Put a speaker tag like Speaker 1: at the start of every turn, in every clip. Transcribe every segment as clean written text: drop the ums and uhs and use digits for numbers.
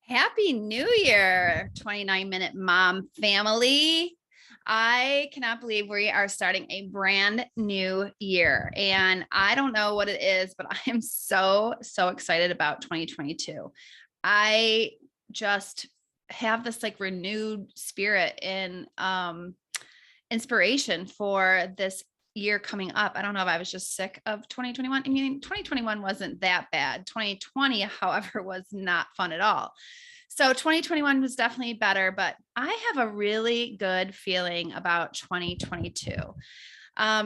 Speaker 1: Happy New Year, 29-minute mom family. I cannot believe we are starting a brand new year. And I don't know what it is, but I am so excited about 2022. I just have this like renewed spirit and inspiration for this year coming up. I don't know if I was just sick of 2021. I mean, 2021 wasn't that bad. 2020, however, was not fun at all. So 2021 was definitely better, but I have a really good feeling about 2022.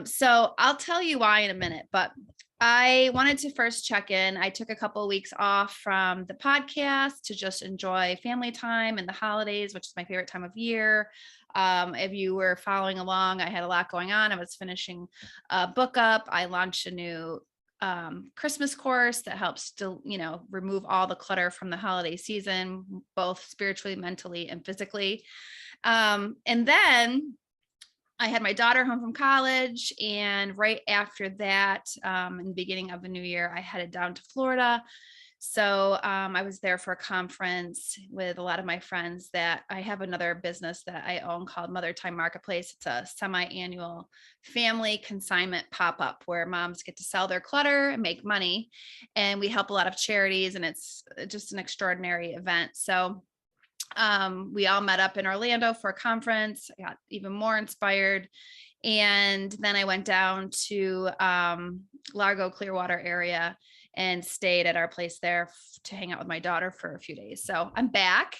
Speaker 1: So I'll tell you why in a minute, but I wanted to first check in. I took a couple of weeks off from the podcast to just enjoy family time and the holidays, which is my favorite time of year. If you were following along, I had a lot going on. I was finishing a book up. I launched a new Christmas course that helps to, remove all the clutter from the holiday season, both spiritually, mentally, and physically. And then I had my daughter home from college. And right after that, in the beginning of the new year, I headed down to Florida. So I was there for a conference with a lot of my friends. That I have another business that I own called Mother Time Marketplace. It's a semi-annual family consignment pop-up where moms get to sell their clutter and make money. And we help a lot of charities, and it's just an extraordinary event. So we all met up in Orlando for a conference. I got even more inspired. And then I went down to Largo, Clearwater area and stayed at our place there to hang out with my daughter for a few days. So I'm back,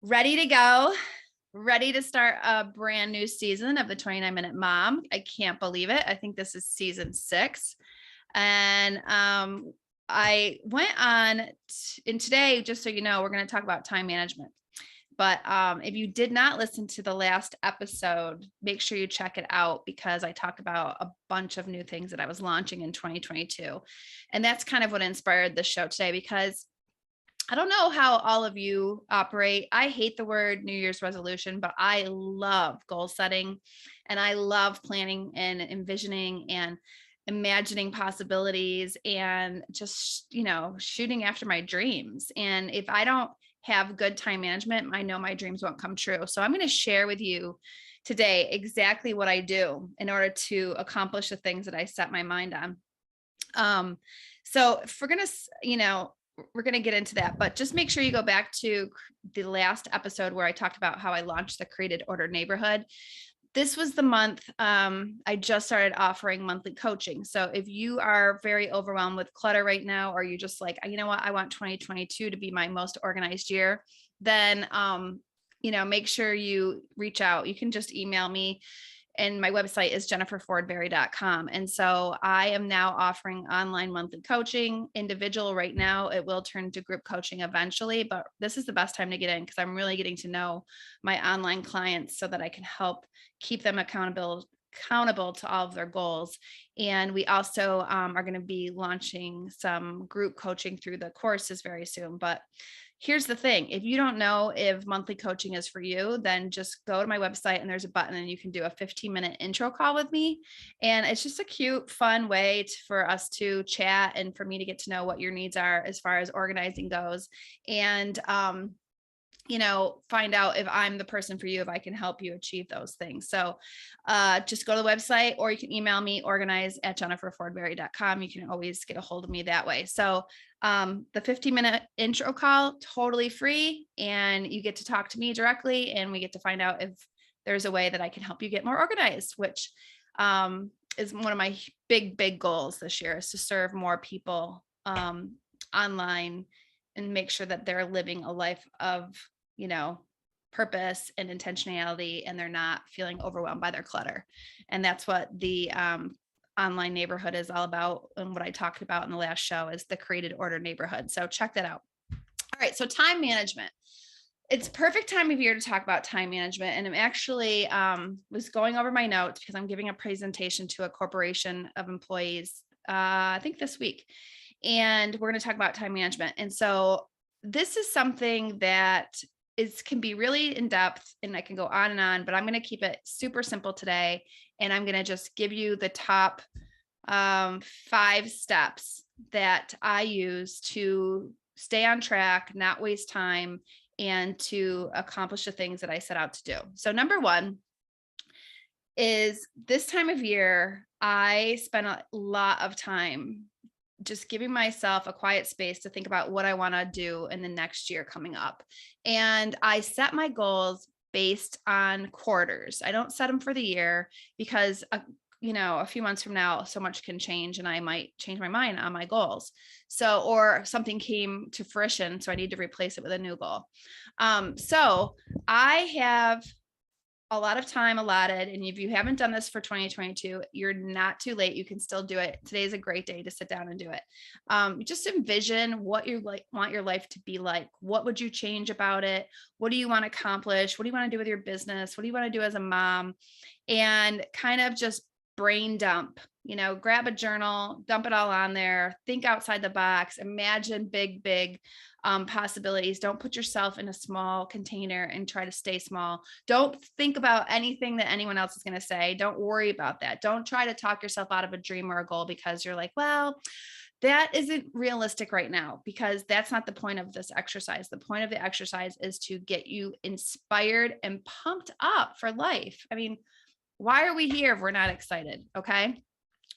Speaker 1: ready to go, ready to start a brand new season of the 29-minute mom. I can't believe it. I think this is season 6. And I went on, and today, just so you know, we're going to talk about time management. But if you did not listen to the last episode, make sure you check it out, because I talked about a bunch of new things that I was launching in 2022. And that's kind of what inspired the show today, because I don't know how all of you operate. I hate the word New Year's resolution, but I love goal setting, and I love planning and envisioning and imagining possibilities and just, shooting after my dreams. And if I don't have good time management, I know my dreams won't come true. So I'm going to share with you today exactly what I do in order to accomplish the things that I set my mind on. So if we're going to, we're going to get into that, but just make sure you go back to the last episode where I talked about how I launched the Created Order Neighborhood. This was the month I just started offering monthly coaching. So if you are very overwhelmed with clutter right now, or you just like, you know what, I want 2022 to be my most organized year, then, make sure you reach out. You can just email me. And my website is jenniferfordberry.com. And so I am now offering online monthly coaching, individual right now. It will turn to group coaching eventually, but this is the best time to get in, because I'm really getting to know my online clients so that I can help keep them accountable to all of their goals. And we also are going to be launching some group coaching through the courses very soon. But here's the thing. If you don't know if monthly coaching is for you, then just go to my website and there's a button and you can do a 15-minute intro call with me. And it's just a cute, fun way for us to chat and for me to get to know what your needs are as far as organizing goes. And, find out if I'm the person for you, if I can help you achieve those things. So just go to the website, or you can email me, organize@jenniferfordberry.com. You can always get a hold of me that way. So the 15-minute intro call, totally free, and you get to talk to me directly, and we get to find out if there's a way that I can help you get more organized, which is one of my big goals this year, is to serve more people online and make sure that they're living a life of, purpose and intentionality, and they're not feeling overwhelmed by their clutter. And that's what the online neighborhood is all about. And what I talked about in the last show is the Created Order Neighborhood. So check that out. All right. So time management. It's perfect time of year to talk about time management. And I'm actually was going over my notes because I'm giving a presentation to a corporation of employees, I think this week. And we're going to talk about time management. And so this is something that can be really in depth, and I can go on and on, but I'm going to keep it super simple today. And I'm going to just give you the top 5 steps that I use to stay on track, not waste time, and to accomplish the things that I set out to do. So number one is this time of year, I spend a lot of time just giving myself a quiet space to think about what I want to do in the next year coming up. And I set my goals based on quarters. I don't set them for the year because a few months from now, so much can change and I might change my mind on my goals. So, or something came to fruition, so I need to replace it with a new goal. So I have a lot of time allotted. And if you haven't done this for 2022, you're not too late. You can still do it. Today's a great day to sit down and do it. Just envision what you want your life to be like. What would you change about it? What do you want to accomplish? What do you want to do with your business? What do you want to do as a mom? And kind of just brain dump, grab a journal, dump it all on there, think outside the box, imagine big possibilities. Don't put yourself in a small container and try to stay small. Don't think about anything that anyone else is going to say. Don't worry about that. Don't try to talk yourself out of a dream or a goal because you're like, well, that isn't realistic right now, because that's not the point of this exercise. The point of the exercise is to get you inspired and pumped up for life. I mean, why are we here if we're not excited? Okay.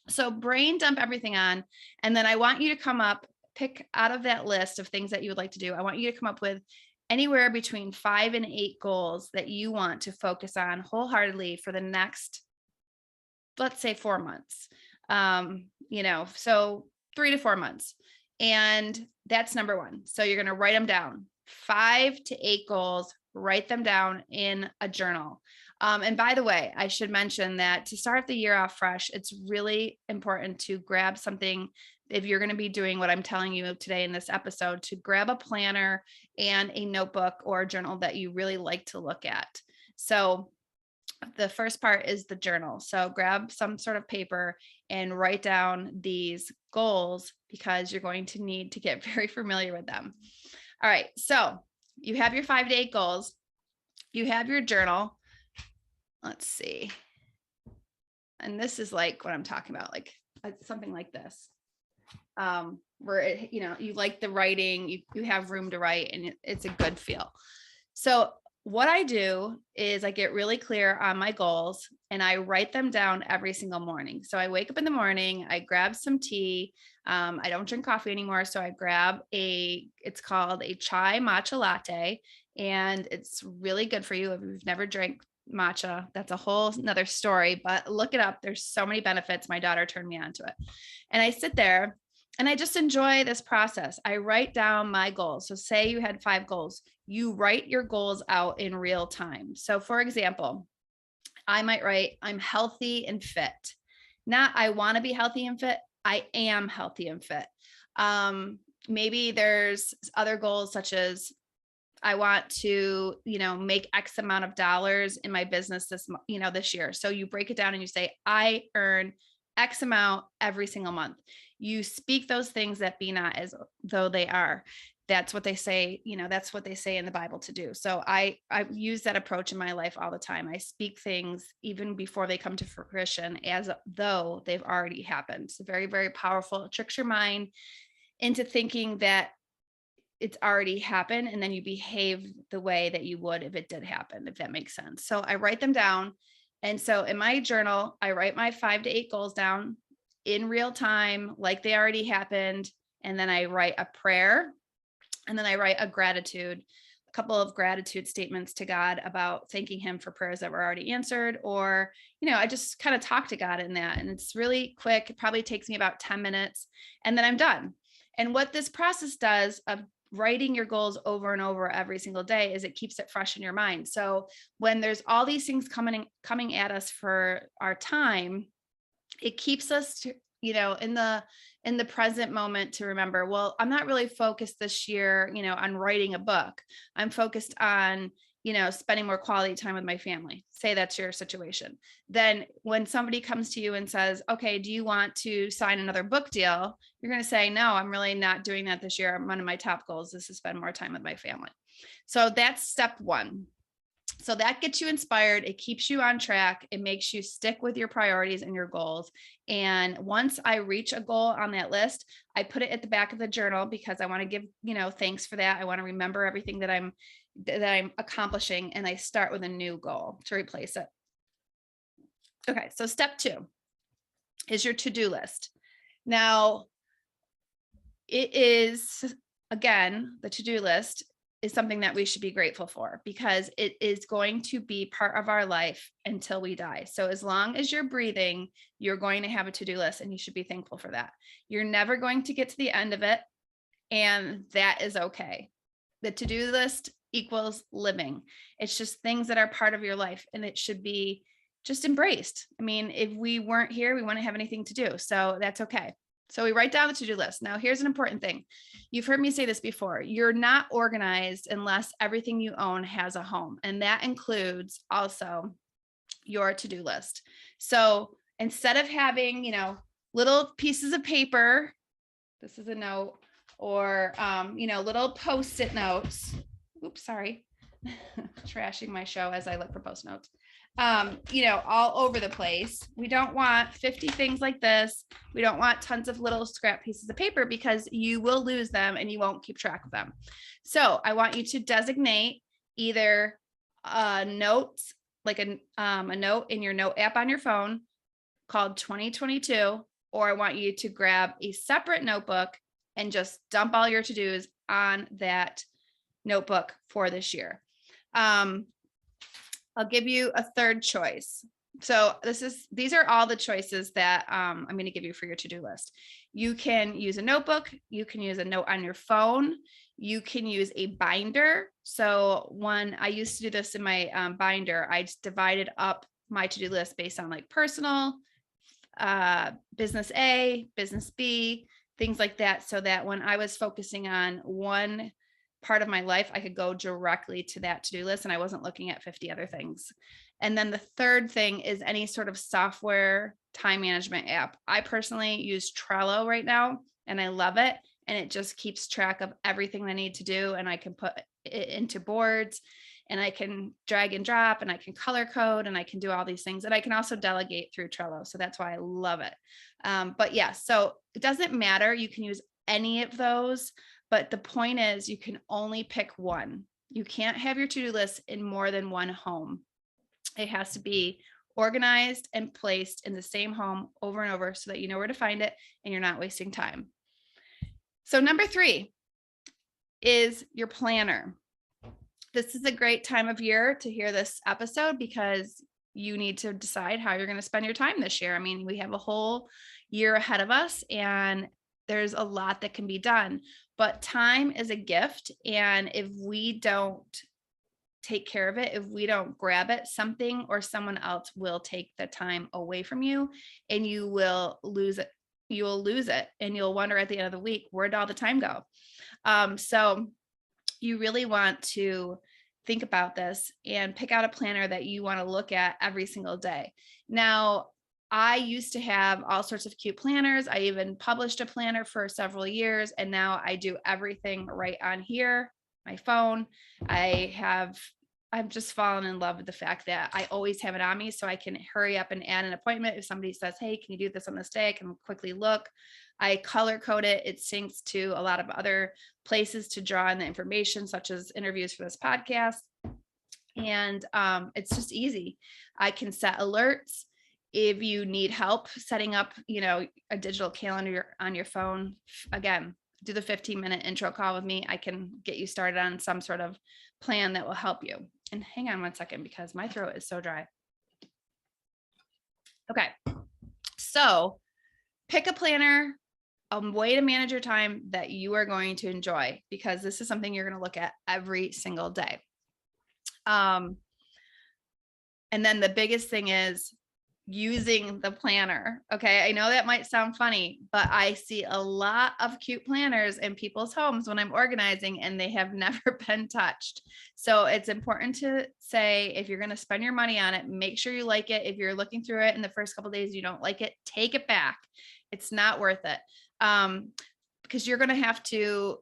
Speaker 1: So brain dump everything on. And then I want you to pick out of that list of things that you would like to do. I want you to come up with anywhere between 5 and 8 goals that you want to focus on wholeheartedly for the next, let's say 4 months. So 3 to 4 months. And that's number one. So you're going to write them down, 5 to 8 goals, write them down in a journal. And by the way, I should mention that to start the year off fresh, it's really important to grab something. If you're going to be doing what I'm telling you today in this episode, to grab a planner and a notebook or a journal that you really like to look at. So the first part is the journal. So grab some sort of paper and write down these goals, because you're going to need to get very familiar with them. All right. So you have your 5 to 8 goals. You have your journal. Let's see. And this is like what I'm talking about, like something like this, where, you like the writing, you have room to write, and it's a good feel. So what I do is I get really clear on my goals and I write them down every single morning. So I wake up in the morning, I grab some tea. I don't drink coffee anymore. So I grab it's called a chai matcha latte, and it's really good for you. If you've never drank matcha, that's a whole nother story, but look it up. There's so many benefits. My daughter turned me on to it. And I sit there and I just enjoy this process. I write down my goals. So say you had 5 goals, you write your goals out in real time. So for example, I might write, I'm healthy and fit. Not I want to be healthy and fit. I am healthy and fit. Maybe there's other goals such as I want to, make X amount of dollars in my business this year. So you break it down and you say, I earn X amount every single month. You speak those things that be not as though they are. That's what they say, that's what they say in the Bible to do. So I use that approach in my life all the time. I speak things even before they come to fruition as though they've already happened. It's very, very powerful. It tricks your mind into thinking that it's already happened, and then you behave the way that you would if it did happen, if that makes sense. So I write them down. And so in my journal, I write my 5 to 8 goals down in real time, like they already happened. And then I write a prayer, and then I write a couple of gratitude statements to God about thanking him for prayers that were already answered. Or, I just kind of talk to God in that. And it's really quick. It probably takes me about 10 minutes and then I'm done. And what this process does of writing your goals over and over every single day is it keeps it fresh in your mind. So when there's all these things coming at us for our time, it keeps us in the present moment to remember, well, I'm not really focused this year, on writing a book. I'm focused on, spending more quality time with my family. Say that's your situation. Then when somebody comes to you and says, okay, do you want to sign another book deal? You're going to say, no, I'm really not doing that this year. One of my top goals is to spend more time with my family. So that's step 1. So that gets you inspired. It keeps you on track. It makes you stick with your priorities and your goals. And once I reach a goal on that list, I put it at the back of the journal because I want to give, thanks for that. I want to remember everything that I'm accomplishing. And I start with a new goal to replace it. Okay. So step 2 is your to-do list. Now, it is, again, the to-do list is something that we should be grateful for because it is going to be part of our life until we die. So as long as you're breathing, you're going to have a to-do list and you should be thankful for that. You're never going to get to the end of it, and that is okay. The to-do list equals living. It's just things that are part of your life and it should be just embraced. I mean, if we weren't here, we wouldn't have anything to do. So that's okay. So we write down the to-do list. Now, here's an important thing. You've heard me say this before. You're not organized unless everything you own has a home. And that includes also your to-do list. So instead of having, little pieces of paper, this is a note, or, little Post-it notes. Oops, sorry. Trashing my show as I look for Post notes. All over the place. We don't want 50 things like this. We don't want tons of little scrap pieces of paper because you will lose them and you won't keep track of them. So I want you to designate either notes, like a note in your note app on your phone called 2022, or I want you to grab a separate notebook and just dump all your to-dos on that notebook for this year. I'll give you a third choice. So these are all the choices that I'm going to give you for your to-do list. You can use a notebook. You can use a note on your phone. You can use a binder. So I used to do this in my binder. I just divided up my to-do list based on like personal, business A, business B, things like that. So that when I was focusing on one part of my life, I could go directly to that to-do list and I wasn't looking at 50 other things. And then the third thing is any sort of software time management app. I personally use Trello right now and I love it. And it just keeps track of everything I need to do. And I can put it into boards and I can drag and drop and I can color code and I can do all these things. And I can also delegate through Trello. So that's why I love it. But yeah, so it doesn't matter. You can use any of those. But the point is you can only pick one. You can't have your to-do list in more than one home. It has to be organized and placed in the same home over and over so that you know where to find it and you're not wasting time. So number 3 is your planner. This is a great time of year to hear this episode because you need to decide how you're going to spend your time this year. I mean, we have a whole year ahead of us and there's a lot that can be done, but time is a gift. And if we don't take care of it, if we don't grab it, something or someone else will take the time away from you and you will lose it. You will lose it and you'll wonder at the end of the week, where'd all the time go? So you really want to think about this and pick out a planner that you want to look at every single day. Now, I used to have all sorts of cute planners. I even published a planner for several years, and now I do everything right on here, my phone. I've just fallen in love with the fact that I always have it on me so I can hurry up and add an appointment. If somebody says, hey, can you do this on this day? I can quickly look. I color code it. It syncs to a lot of other places to draw in the information, such as interviews for this podcast. And it's just easy. I can set alerts. If you need help setting up, a digital calendar on your phone, again, do the 15-minute intro call with me. I can get you started on some sort of plan that will help you. And hang on one second because my throat is so dry. Okay. So pick a planner, a way to manage your time that you are going to enjoy, because this is something you're going to look at every single day. And then the biggest thing is using the planner. Okay. I know that might sound funny, but I see a lot of cute planners in people's homes when I'm organizing and they have never been touched. So it's important to say, if you're going to spend your money on it, make sure you like it. If you're looking through it in the first couple of days, you don't like it, take it back. It's not worth it. Because you're going to have to,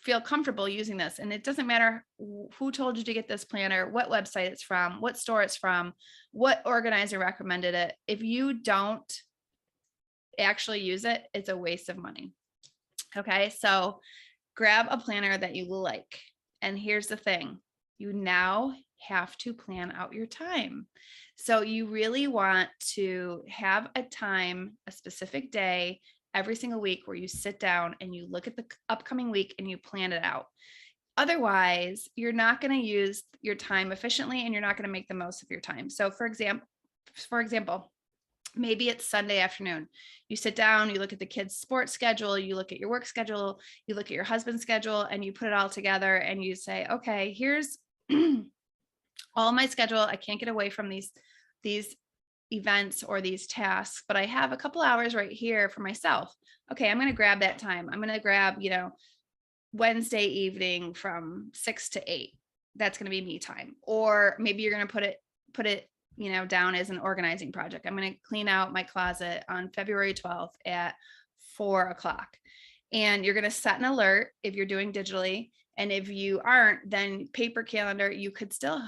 Speaker 1: feel comfortable using this. And it doesn't matter who told you to get this planner, what website it's from, what store it's from, what organizer recommended it. If you don't actually use it, it's a waste of money. Okay, so grab a planner that you like. And here's the thing, you now have to plan out your time. So you really want to have a time, a specific day every single week where you sit down and you look at the upcoming week and you plan it out. Otherwise, you're not going to use your time efficiently and you're not going to make the most of your time. So for example, maybe it's Sunday afternoon. You sit down, you look at the kids' sports schedule, you look at your work schedule, you look at your husband's schedule, and you put it all together and you say, okay, here's all my schedule. I can't get away from these events or these tasks, but I have a couple hours right here for myself. Okay, I'm going to grab that time. I'm going to grab, Wednesday evening from 6 to 8. That's going to be me time. Or maybe you're going to put it down as an organizing project. I'm going to clean out my closet on February 12th at 4:00. And you're going to set an alert if you're doing digitally. And if you aren't, then paper calendar, you could still,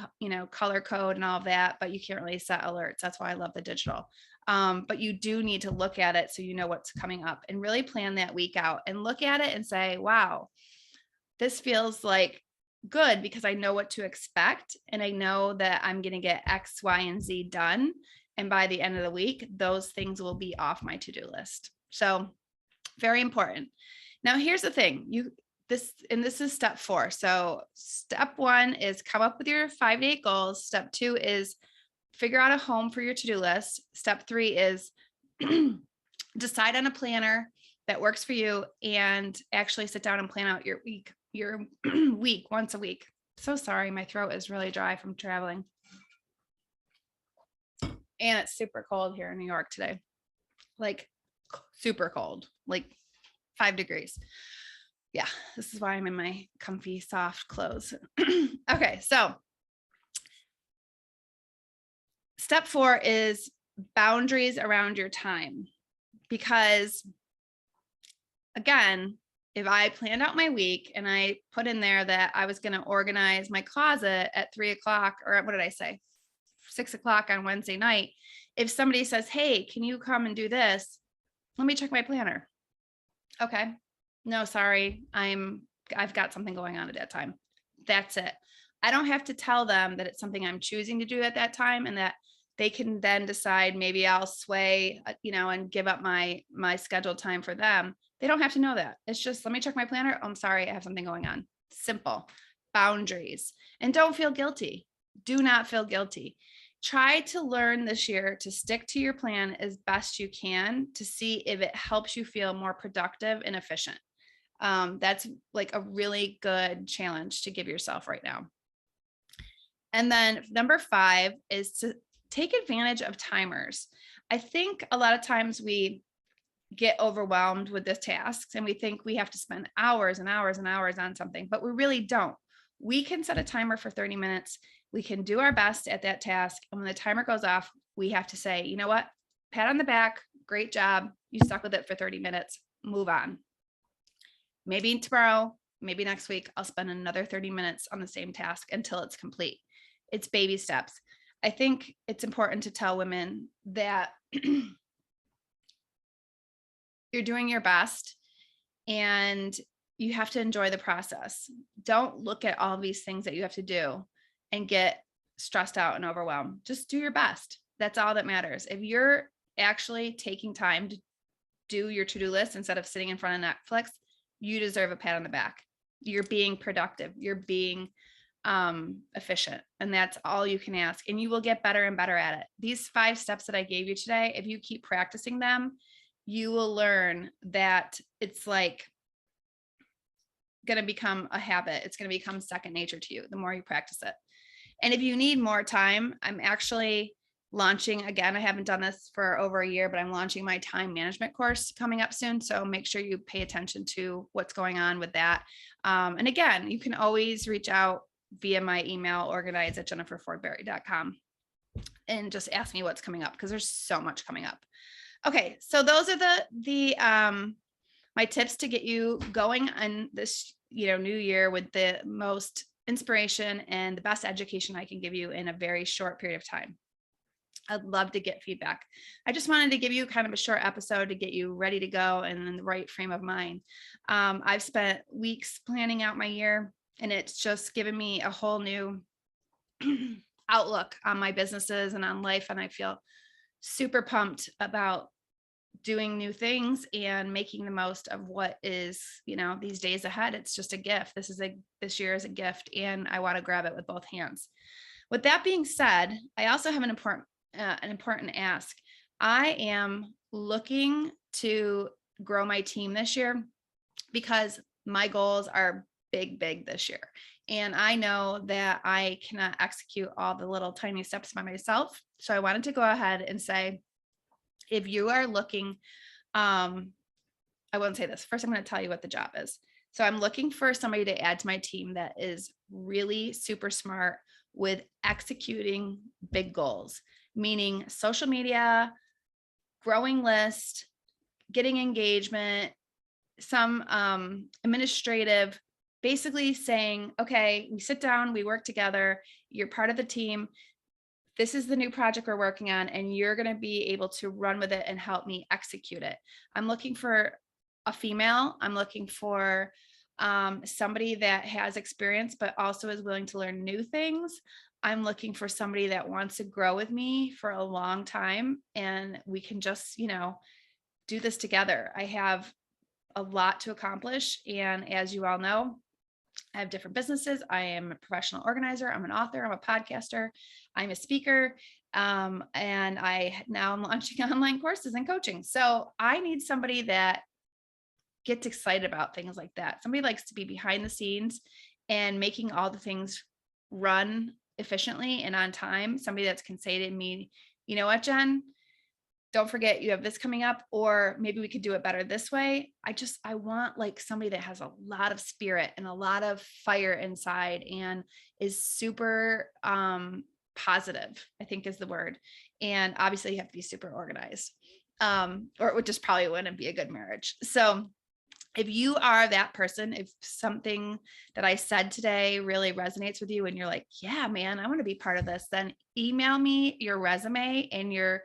Speaker 1: color code and all of that, but you can't really set alerts. That's why I love the digital. But you do need to look at it so you know what's coming up and really plan that week out and look at it and say, wow, this feels like good because I know what to expect. And I know that I'm going to get X, Y, and Z done. And by the end of the week, those things will be off my to-do list. So very important. Now, here's the thing. This is step 4. So step 1 is come up with your 5 to 8 goals. Step 2 is figure out a home for your to-do list. Step 3 is decide on a planner that works for you and actually sit down and plan out your week once a week. So sorry, my throat is really dry from traveling. And it's super cold here in New York today. Like super cold, like 5 degrees. Yeah, this is why I'm in my comfy, soft clothes. Okay, so step 4 is boundaries around your time. Because again, if I planned out my week and I put in there that I was going to organize my closet at 3:00, or what did I say? 6:00 on Wednesday night. If somebody says, hey, can you come and do this? Let me check my planner. Okay. No, sorry. I've got something going on at that time. That's it. I don't have to tell them that it's something I'm choosing to do at that time and that they can then decide maybe I'll sway, and give up my scheduled time for them. They don't have to know that. It's just, let me check my planner. Oh, I'm sorry, I have something going on. Simple. Boundaries. And don't feel guilty. Do not feel guilty. Try to learn this year to stick to your plan as best you can to see if it helps you feel more productive and efficient. That's like a really good challenge to give yourself right now. And then number 5 is to take advantage of timers. I think a lot of times we get overwhelmed with the tasks and we think we have to spend hours and hours and hours on something, but we really don't. We can set a timer for 30 minutes. We can do our best at that task. And when the timer goes off, we have to say, you know what? Pat on the back. Great job. You stuck with it for 30 minutes. Move on. Maybe tomorrow, maybe next week, I'll spend another 30 minutes on the same task until it's complete. It's baby steps. I think it's important to tell women that you're doing your best and you have to enjoy the process. Don't look at all these things that you have to do and get stressed out and overwhelmed. Just do your best. That's all that matters. If you're actually taking time to do your to-do list instead of sitting in front of Netflix, you deserve a pat on the back. You're being productive. You're being efficient. And that's all you can ask. And you will get better and better at it. These 5 steps that I gave you today, if you keep practicing them, you will learn that it's like going to become a habit. It's going to become second nature to you the more you practice it. And if you need more time, I'm actually launching again. I haven't done this for over a year, but I'm launching my time management course coming up soon. So make sure you pay attention to what's going on with that. And again, you can always reach out via my email, organize@jenniferfordberry.com, and just ask me what's coming up because there's so much coming up. Okay, so those are the my tips to get you going on this, new year with the most inspiration and the best education I can give you in a very short period of time. I'd love to get feedback. I just wanted to give you kind of a short episode to get you ready to go and in the right frame of mind. I've spent weeks planning out my year, and it's just given me a whole new outlook on my businesses and on life. And I feel super pumped about doing new things and making the most of what is, these days ahead. It's just a gift. This year is a gift, and I want to grab it with both hands. With that being said, I also have an important ask. I am looking to grow my team this year because my goals are big this year. And I know that I cannot execute all the little tiny steps by myself. So I wanted to go ahead and say, if you are looking, I won't say this. First, I'm going to tell you what the job is. So I'm looking for somebody to add to my team that is really super smart with executing big goals, meaning social media, growing list, getting engagement, some administrative, basically saying, okay, we sit down, we work together, you're part of the team. This is the new project we're working on, and you're going to be able to run with it and help me execute it. I'm looking for a female. I'm looking for somebody that has experience, but also is willing to learn new things. I'm looking for somebody that wants to grow with me for a long time, and we can just, do this together. I have a lot to accomplish. And as you all know, I have different businesses. I am a professional organizer. I'm an author. I'm a podcaster. I'm a speaker. And I now am launching online courses and coaching. So I need somebody that gets excited about things like that. Somebody likes to be behind the scenes and making all the things run efficiently and on time. Somebody that can say to me, you know what, Jen, don't forget you have this coming up, or maybe we could do it better this way. I want like somebody that has a lot of spirit and a lot of fire inside and is super positive, I think is the word. And obviously you have to be super organized, or it would just probably wouldn't be a good marriage. So if you are that person, if something that I said today really resonates with you and you're like, yeah, man, I want to be part of this, then email me your resume and your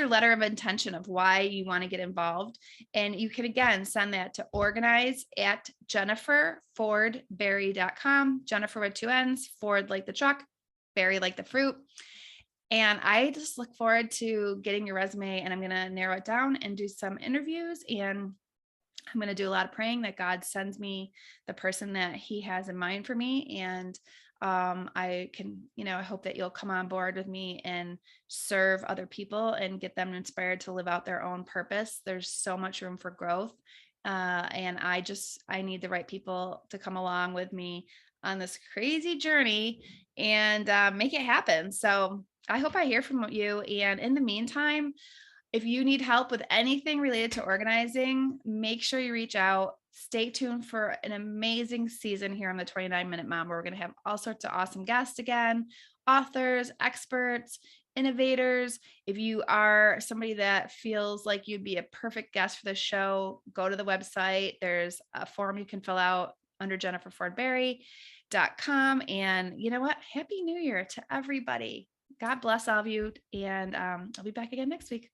Speaker 1: letter of intention of why you want to get involved. And you can, again, send that to organize@jenniferfordberry.com. Jennifer with 2 N's, Ford like the truck, berry like the fruit. And I just look forward to getting your resume, and I'm going to narrow it down and do some interviews, and I'm going to do a lot of praying that God sends me the person that he has in mind for me. And I can, I hope that you'll come on board with me and serve other people and get them inspired to live out their own purpose. There's so much room for growth. And I need the right people to come along with me on this crazy journey and make it happen. So I hope I hear from you. And in the meantime, if you need help with anything related to organizing, make sure you reach out. Stay tuned for an amazing season here on the 29-Minute Mom, where we're going to have all sorts of awesome guests again, authors, experts, innovators. If you are somebody that feels like you'd be a perfect guest for the show, go to the website. There's a form you can fill out under jenniferfordberry.com. And you know what? Happy New Year to everybody. God bless all of you. And I'll be back again next week.